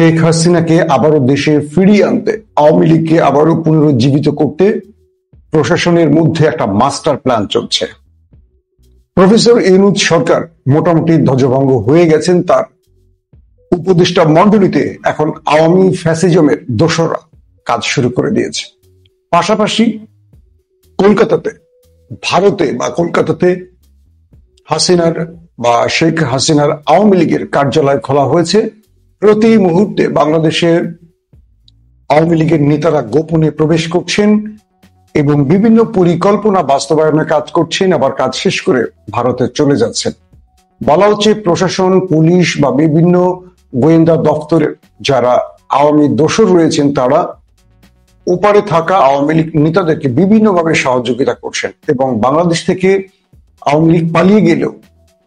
শেখ হাসিনাকে আবারও দেশে ফিরিয়ে আনতে, আওয়ামী লীগকে আবারও পুনরুজ্জীবিত করতে প্রশাসনের মধ্যে একটা মাস্টার প্ল্যান চলছে। প্রফেসর ইউনূস সরকার মোটামুটি ধ্বজভঙ্গ হয়ে গেছেন। তার উপদেষ্টা মণ্ডলীতে এখন আওয়ামী ফ্যাসিজমের দোসররা কাজ শুরু করে দিয়েছে। পাশাপাশি কলকাতাতে হাসিনার বা শেখ হাসিনার আওয়ামী লীগের কার্যালয় খোলা হয়েছে। প্রতি মুহূর্তে বাংলাদেশের আওয়ামী লীগের নেতারা গোপনে প্রবেশ করছেন এবং বিভিন্ন পরিকল্পনা বাস্তবায়নে কাজ করছেন, আবার কাজ শেষ করে ভারতে চলে যাচ্ছেন। বলা হচ্ছে প্রশাসন, পুলিশ বা বিভিন্ন গোয়েন্দা দপ্তরের যারা আওয়ামী দোসর রয়েছেন তারা ওপারে থাকা আওয়ামী লীগ নেতাদেরকে বিভিন্নভাবে সহযোগিতা করছেন এবং বাংলাদেশ থেকে আওয়ামী লীগ পালিয়ে গেলেও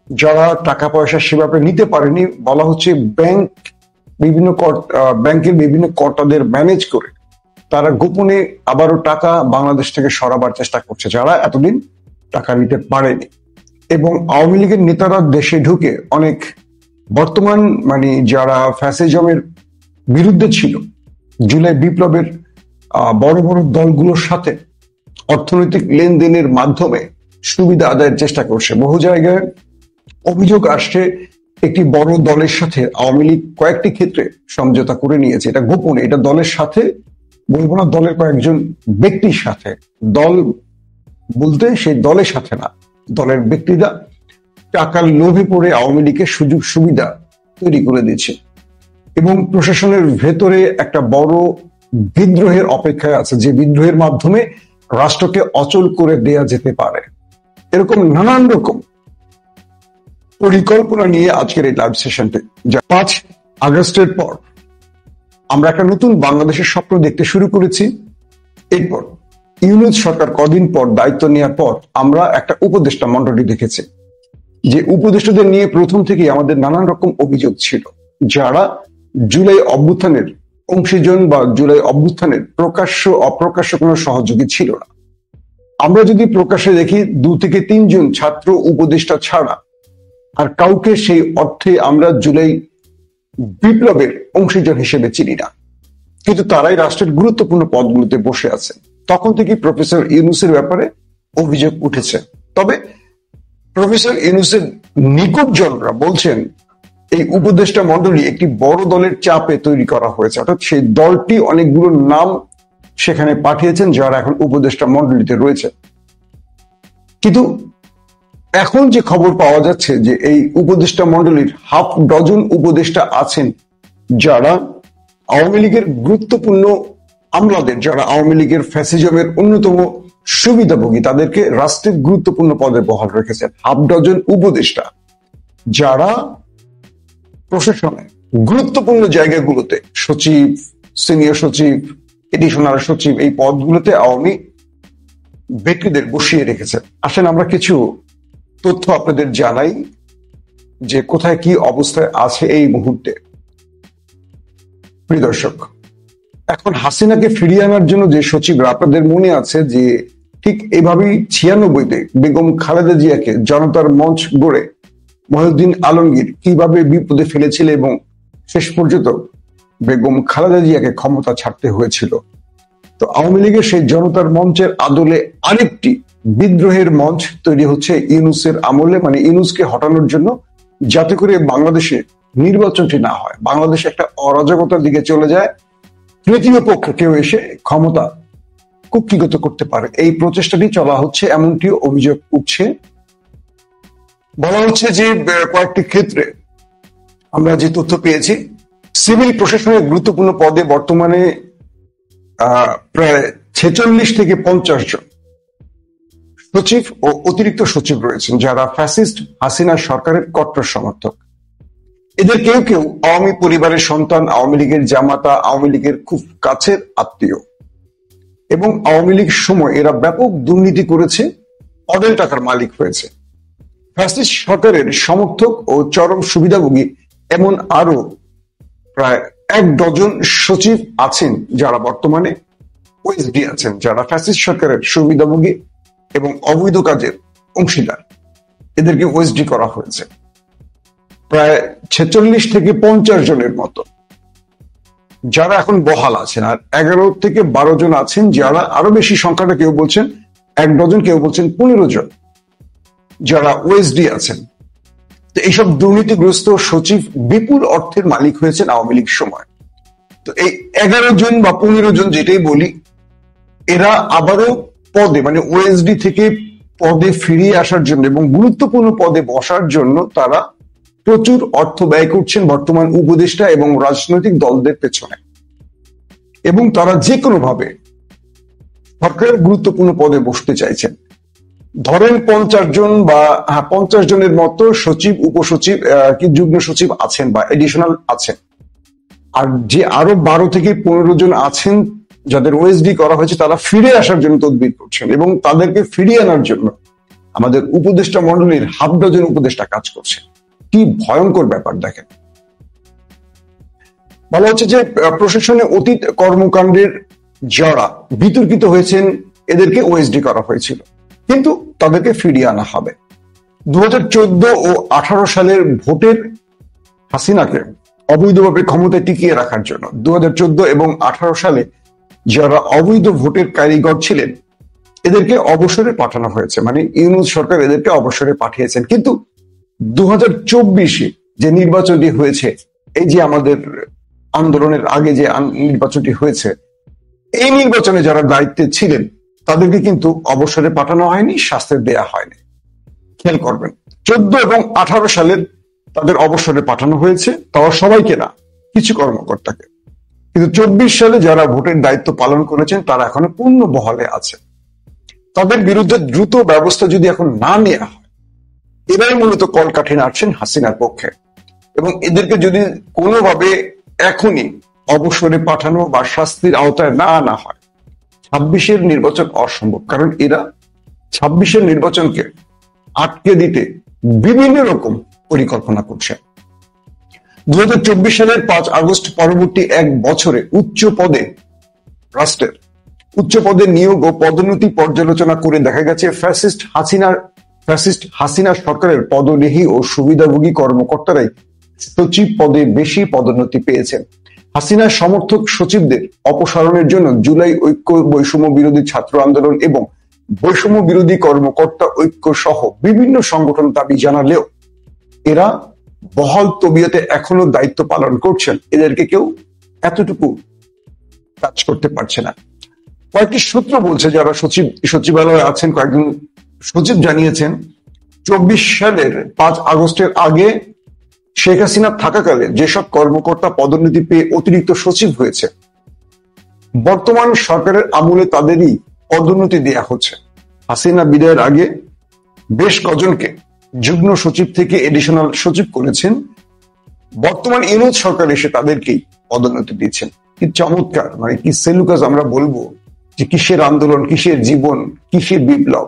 যারা টাকা পয়সা সেভাবে নিতে পারেনি, বলা হচ্ছে ব্যাংকের বিভিন্ন কর্তাদের ম্যানেজ করে তারা গোপনে আবারও টাকা বাংলাদেশ থেকে সরাবার চেষ্টা করছে, যারা এতদিন টাকা নিতে পারেনি। এবং আওয়ামী লীগের নেতারা দেশে ঢুকে অনেক বর্তমান যারা ফ্যাসিজমের বিরুদ্ধে ছিল, জুলাই বিপ্লবের বড় বড় দলগুলোর সাথে অর্থনৈতিক লেনদেনের মাধ্যমে সুবিধা আদায়ের চেষ্টা করছে। বহু জায়গায় অভিযোগ আসছে একটি বড় দলের সাথে আওয়ামী লীগ কয়েকটি ক্ষেত্রে সমঝোতা করে নিয়েছে। এটা গোপনে, এটা দলের সাথে বলবো না, দলের কয়েকজন ব্যক্তির সাথে। দল বলতে সেই দলের সাথে না, দলের ব্যক্তিরা টাকার লোভে পড়ে আওয়ামী লীগের সুযোগ সুবিধা তৈরি করে দিচ্ছে এবং প্রশাসনের ভেতরে একটা বড় বিদ্রোহের অপেক্ষায় আছে, যে বিদ্রোহের মাধ্যমে রাষ্ট্রকে অচল করে দেয়া যেতে পারে। এরকম নানান রকম পরিকল্পনা নিয়ে আজকের এই লাইভ সেশনটি। 5 আগস্টের পর আমরা একটা নতুন বাংলাদেশের স্বপ্ন দেখতে শুরু করেছি। এরপর ইউনূস সরকার কদিন পর দায়িত্ব নেওয়ার পর আমরা একটা উপদেষ্টা মণ্ডলী দেখেছি, যে উপদেষ্টাদের নিয়ে প্রথম থেকেই আমাদের নানান রকম অভিযোগ ছিল, যারা জুলাই অভ্যুত্থানের অংশীজন বা জুলাই অভ্যুত্থানের প্রকাশ্য অপ্রকাশ্য কোনো সহযোগী ছিল না। আমরা যদি প্রকাশ্যে দেখি 2 থেকে 3 জন ছাত্র উপদেষ্টা ছাড়া আর কাউকে সেই অর্থে আমরা জুলাই বিপ্লবের অংশীজন হিসেবে চিনি না, কিন্তু তারাই রাষ্ট্রের গুরুত্বপূর্ণ পদগুলোতে বসে আছে। তখন থেকে প্রফেসর ইউনূসের ব্যাপারে অভিযোগ উঠেছে। তবে প্রফেসর ইউনূসের নিকটজনরা বলছেন এই উপদেষ্টা মণ্ডলী একটি বড় দলের চাপে তৈরি করা হয়েছে, অর্থাৎ সেই দলটি অনেকগুলো নাম সেখানে পাঠিয়েছেন যারা এখন উপদেষ্টা মণ্ডলীতে রয়েছে। কিন্তু এখন যে খবর পাওয়া যাচ্ছে যে এই উপদেষ্টা মণ্ডলীর হাফ ডজন উপদেষ্টা আছেন যারা আওয়ামী লীগের গুরুত্বপূর্ণ আমলাদের, যারা আওয়ামী লীগের ফ্যাসিজমের অন্যতম সুবিধাভোগী, তাদেরকে রাষ্ট্রের গুরুত্বপূর্ণ পদে বহাল রেখেছেন। হাফ ডজন উপদেষ্টা যারা প্রশাসনে গুরুত্বপূর্ণ জায়গাগুলোতে সচিব, সিনিয়র সচিব, এডিশনাল সচিব, এই পদগুলোতে আওয়ামী ব্যক্তিদের বসিয়ে রেখেছে। আসেন আমরা কিছু তথ্য আপনাদের জানাই যে কোথায় কি অবস্থায় আছে এই মুহূর্তে। প্রিয় দর্শক, এখন হাসিনাকে ফিরিয়ে আনার জন্য যে সচিবরা, আপনাদের মনে আছে যে ঠিক এইভাবেই 96-তে বেগম খালেদা জিয়াকে জনতার মঞ্চ গড়ে মহিউদ্দিন আলমগীর কিভাবে বিপদে ফেলেছিল এবং শেষ পর্যন্ত বেগম খালেদা জিয়াকে ক্ষমতা ছাড়তে হয়েছিল। তো আওয়ামী লীগের সেই জনতার মঞ্চের আদলে আরেকটি বিদ্রোহের মঞ্চ তৈরি হচ্ছে ইউনূসের আমলে, ইউনূসকে হটানোর জন্য, যাতে করে বাংলাদেশে নির্বাচনটি না হয়, বাংলাদেশে একটা অরাজকতার দিকে চলে যায়, তৃতীয় পক্ষ কেউ এসে ক্ষমতা কুক্ষিগত করতে পারে। এই প্রচেষ্টাটি চলা হচ্ছে, এমনটি অভিযোগ উঠছে। বলা হচ্ছে যে কয়েকটি ক্ষেত্রে আমরা যে তথ্য পেয়েছি, সিভিল প্রশাসনের গুরুত্বপূর্ণ পদে বর্তমানে প্রায় 46 থেকে 50 জন সচিব ও অতিরিক্ত সচিব রয়েছেন যারা ফ্যাসিস্ট হাসিনা সরকারের কট্টর সমর্থক। এদের কেউ কেউ আওয়ামী পরিবারের সন্তান, আওয়ামী লীগের জামাতা, আওয়ামী লীগের খুব কাছের আত্মীয় এবং আওয়ামী লীগ সময় এরা ব্যাপক দুর্নীতি করেছে, অঢেল টাকার মালিক হয়েছে। ফ্যাসিস্ট সরকারের সমর্থক ও চরম সুবিধাভোগী এমন আরো প্রায় 1 ডজন সচিব আছেন যারা বর্তমানে ওএসডি আছেন, যারা ফ্যাসিস্ট সরকারের সুবিধাভোগী এবং অবৈধ কাজের অংশীদার। এদেরকে ওএসডি করা হয়েছে প্রায় 46 থেকে 50 জনের মতো। যারা এখন বহাল আছেন, আর 11 থেকে 12 জন আছেন যারা, আরো বেশি সংখ্যাটা কেউ বলছেন 1 ডজন, কেউ বলছেন 15 জন, যারা ওএসডি আছেন। তো এইসব দুর্নীতিগ্রস্ত সচিব বিপুল অর্থের মালিক হয়েছেন আওয়ামী লীগ সময়। তো এই 11 জন বা 15 জন যেটাই বলি, এরা আবারও পদে মানে ওএসডি থেকে পদে ফিরিয়ে আসার জন্য এবং গুরুত্বপূর্ণ পদে বসার জন্য তারা প্রচুর অর্থ ব্যয় করছেন বর্তমান উপদেষ্টা এবং রাজনৈতিক দলদের পেছনে, এবং তারা যে কোনো ভাবে সরকারের গুরুত্বপূর্ণ পদে বসতে চাইছেন। ধরেন 50 জন বা 50 জনের মতো সচিব, উপসচিব, কি যুগ্ম সচিব আছেন বা এডিশনাল আছেন, আর যে আরো 12 থেকে 15 জন আছেন যাদের ওএসডি করা হয়েছে, তারা ফিরে আসার জন্য তদবির করছেন, এবং তাদেরকে ফিরিয়ে আনার জন্য আমাদের উপদেষ্টা মন্ডলীর হাফ ডজন উপদেষ্টা কাজ করছে। কি ভয়ঙ্কর ব্যাপার দেখেন। বলা হচ্ছে যে প্রশাসনে অতীত কর্মকাণ্ডের যারা বিতর্কিত হয়েছেন এদেরকে ওএসডি করা হয়েছিল, কিন্তু তাদেরকে ফিরিয়ে আনা হবে। 2014 ও 18 সালের ভোটের হাসিনাকে অবৈধভাবে ক্ষমতায় টিকিয়ে রাখার জন্য 2014 এবং 18 সালে যারা অবৈধ ভোটের কারিগর ছিলেন এদেরকে অবসরে পাঠানো হয়েছে, মানে ইউনূস সরকার এদেরকে অবসরে পাঠিয়েছেন। কিন্তু 2024-এ যে নির্বাচনটি হয়েছে, এই যে আমাদের আন্দোলনের আগে যে নির্বাচনটি হয়েছে, এই নির্বাচনে যারা দায়িত্বে ছিলেন তাদেরকে কিন্তু অবসরে পাঠানো হয়নি, শাস্তি দেয়া হয়নি। খেয়াল করবেন, 14 এবং 18 সালের তাদের অবসরে পাঠানো হয়েছে, তাও সবাইকে না, কিছু কর্মকর্তাকে। কিন্তু 24 সালে যারা ভোটের দায়িত্ব পালন করেছেন তারা এখনো পূর্ণ বহালে আছে। তাদের বিরুদ্ধে দ্রুত ব্যবস্থা যদি এখন না নেওয়া হয়, এরাই মূলত কলকাঠি নাড়ছেন হাসিনার পক্ষে, এবং এদেরকে যদি কোনোভাবে এখনই অবসরে পাঠানো বা শাস্তির আওতায় না আনা হয়, 26-এর নির্বাচন অসম্ভব। কারণ এরা 26-এর নির্বাচনকে আটকে দিতে বিভিন্ন রকম পরিকল্পনা করছে। 2024 সালের 5 আগস্ট পরবর্তী 1 বছরে রাষ্ট্রের উচ্চ পদে নিয়োগ ও পদোন্নতি পর্যালোচনা করে দেখা গেছে ফ্যাসিস্ট হাসিনা সরকারের পদলেহী ও সুবিধাভোগী কর্মকর্তারাই সচিব পদে বেশি পদোন্নতি পেয়েছেন। হাসিনার সমর্থক সচিবদের অপসারণের জন্য জুলাই ঐক্য, বৈষম্য বিরোধী ছাত্র আন্দোলন এবং বৈষম্য বিরোধী কর্মকর্তা ঐক্য সহ বিভিন্ন সংগঠন দাবি জানালেও এরা বহাল তবিয়তে এখনো দায়িত্ব পালন করছেন। এদেরকে কেউ এতটুকু কাজ করতে পারছে না। কয়েকটি সূত্র বলছে, যারা সচিবালয়ে আছেন, কয়েকজন সচিব জানিয়েছেন 24 সালের 5 আগস্টের আগে শেখ হাসিনা থাকাকালে যেসব কর্মকর্তা পদোন্নতি পেয়ে অতিরিক্ত সচিব হয়েছে, বর্তমান সরকারের আমলে তাদেরই পদোন্নতি দেয়া হচ্ছে। হাসিনা বিদায়ের আগে বেশ কজনকে যুগ্ম সচিব থেকে এডিশনাল সচিব করেছেন, বর্তমান ইউনূস সরকার এসে তাদেরকেই পদোন্নতি দিচ্ছেন। কি চমৎকার, মানে কি সেলুকাস আমরা বলবো, যে কিসের আন্দোলন, কিসের জীবন, কিসের বিপ্লব,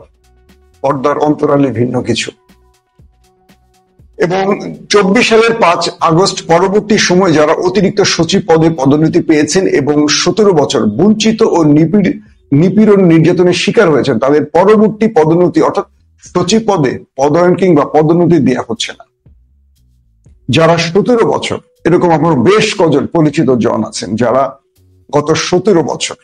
পর্দার অন্তরালে ভিন্ন কিছু। এবং 24 সালের 5 আগস্ট পরবর্তী সময় যারা অতিরিক্ত সচিব পদে পদোন্নতি পেয়েছেন এবং 17 বছর বঞ্চিত ও নিপীড়ন নির্যাতনের শিকার হয়েছেন, তাদের পরবর্তী পদোন্নতি অর্থাৎ সচিব পদে পদায়ন কিংবা পদোন্নতি দেওয়া হচ্ছে না। যারা 17 বছর, এরকম আমার বেশ কজন পরিচিত জন আছেন যারা গত 17 বছর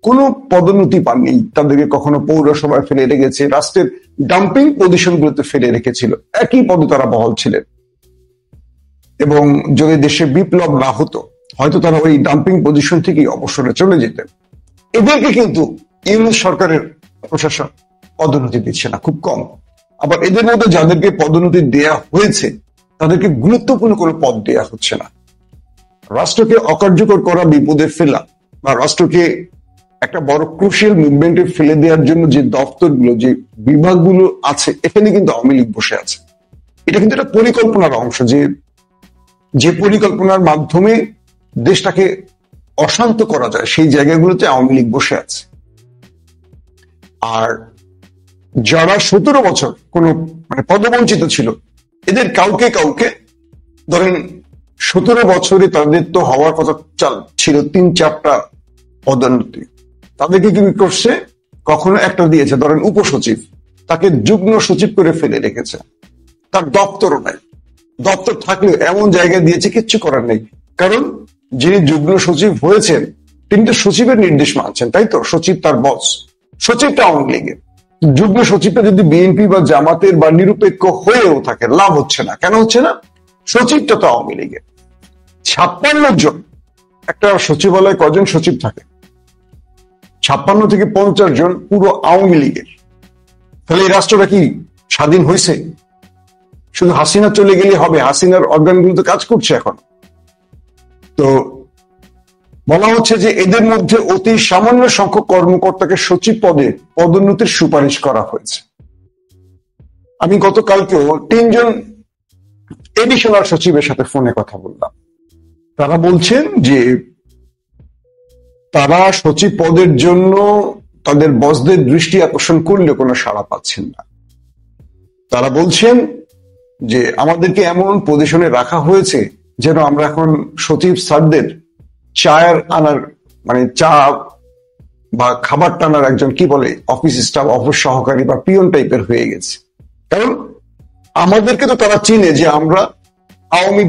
কোনো পদোন্নতি পাননি, তাদেরকে কখনো পৌরসভায় ফেলে রেখেছে, রাষ্ট্রের ডাম্পিং পজিশন গুলোতে ফেলে রেখেছিল, একই পদে তারা বহাল ছিলেন। এবং যদি দেশে বিপ্লব না হতো, হয়তো তারা ওই ডাম্পিং পজিশন থেকেই অবসরে চলে যেতেন। এদেরকে কিন্তু ইউনূস সরকারের প্রশাসন পদোন্নতি দিচ্ছে না, খুব কম। আবার এদের মধ্যে যাদেরকে পদোন্নতি দেয়া হয়েছে তাদেরকে গুরুত্বপূর্ণ কোনো পদ দেয়া হচ্ছে না। রাষ্ট্রকে অকার্যকর করা, বিপদে ফেলা বা রাষ্ট্রকে একটা বড় ক্রুশিয়াল মুভমেন্টে ফেলে দেওয়ার জন্য যে দপ্তরগুলো, যে বিভাগগুলো আছে, এখানে কিন্তু আওয়ামী লীগ বসে আছে। এটা কিন্তু একটা পরিকল্পনার অংশ, যে পরিকল্পনার মাধ্যমে দেশটাকে অশান্ত করা যায়, সেই জায়গাগুলোতে আওয়ামী লীগ বসে আছে। আর যারা 17 বছর কোনো পদবঞ্চিত ছিল, এদের কাউকে ধরেন 17 বছরে তাদের তো হওয়ার কথা ছিল 3-4টা পদোন্নতি, তাদেরকে কি করছে, কখনো একটা দিয়েছে, ধরেন উপসচিব, তাকে যুগ্ম সচিব করে ফেলে রেখেছে, তার দপ্তরও নাই। দপ্তর থাকলেও এমন জায়গায় দিয়েছে, কিচ্ছু করার নেই, কারণ যিনি যুগ্ম সচিব হয়েছেন তিনি তো সচিবের নির্দেশ মানছেন, তাই তো? সচিব তার বস, সচিবটা আওয়ামী লীগের। যুগ্ম সচিবটা যদি বিএনপি বা জামাতের বা নিরপেক্ষ হয়েও থাকে, লাভ হচ্ছে না। কেন হচ্ছে না? সচিবটা তো আওয়ামী লীগের। 56 জন, একটা সচিবালয়ে কজন সচিব থাকে? 56 থেকে 50 জন পুরো আওয়ামী লীগের। তাহলে এই রাষ্ট্রটা কি স্বাধীন হয়েছে? শুধু হাসিনা চলে গেলে হবে? হাসিনার অর্গানগুলো তো কাজ করছে এখন। তো বলা হচ্ছে যে এদের মধ্যে অতি সামান্য সংখ্যক কর্মকর্তাকে সচিব পদে পদোন্নতির সুপারিশ করা হয়েছে। আমি গতকালকেও 3 জন এডিশনাল সচিবের সাথে ফোনে কথা বললাম। তারা বলছেন যে তারা সচিব পদের জন্য তাদের বসদের দৃষ্টি আকর্ষণ করলে কোনো সাড়া পাচ্ছেন না। তারা বলছেন যে আমাদেরকে এমন পজিশনে রাখা হয়েছে যেন আমরা এখন সচিব স্যারদের চায়ের আনার, মানে চা বা খাবার টানার একজন কি বলে অফিস স্টাফ, অফিস সহকারী বা পিয়ন টাইপের হয়ে গেছে। কারণ আমাদেরকে তো তারা চিনে যে আমরা আওয়ামী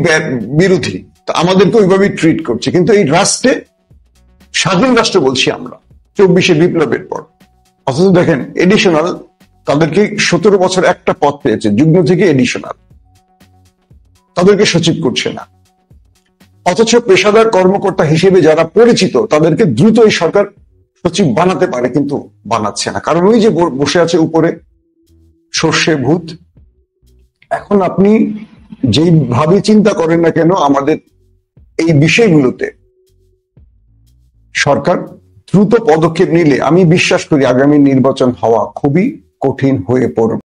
বিরোধী, তা আমাদেরকে ওইভাবেই ট্রিট করছে। কিন্তু এই রাষ্ট্রে, স্বাধীন রাষ্ট্র বলছি আমরা 24শে বিপ্লবের পর, অথচ দেখেন এডিশনাল তাদেরকে 17 বছর একটা পদ পেয়েছে, যুগ্ম থেকে এডিশনাল, তাদেরকে সচিব করছে না। অথচ পেশাদার কর্মকর্তা হিসেবে যারা পরিচিত তাদেরকে দ্রুত এই সরকার সচিব বানাতে পারে, কিন্তু বানাচ্ছে না। কারণ ওই যে বসে আছে উপরে সর্ষে ভূত। এখন আপনি যেভাবে চিন্তা করেন না কেন, আমাদের এই বিষয়গুলোতে সরকার দ্রুত পদক্ষেপ নিলে আমি বিশ্বাস করি আগামী নির্বাচন হওয়া খুবই কঠিন হয়ে পড়বে।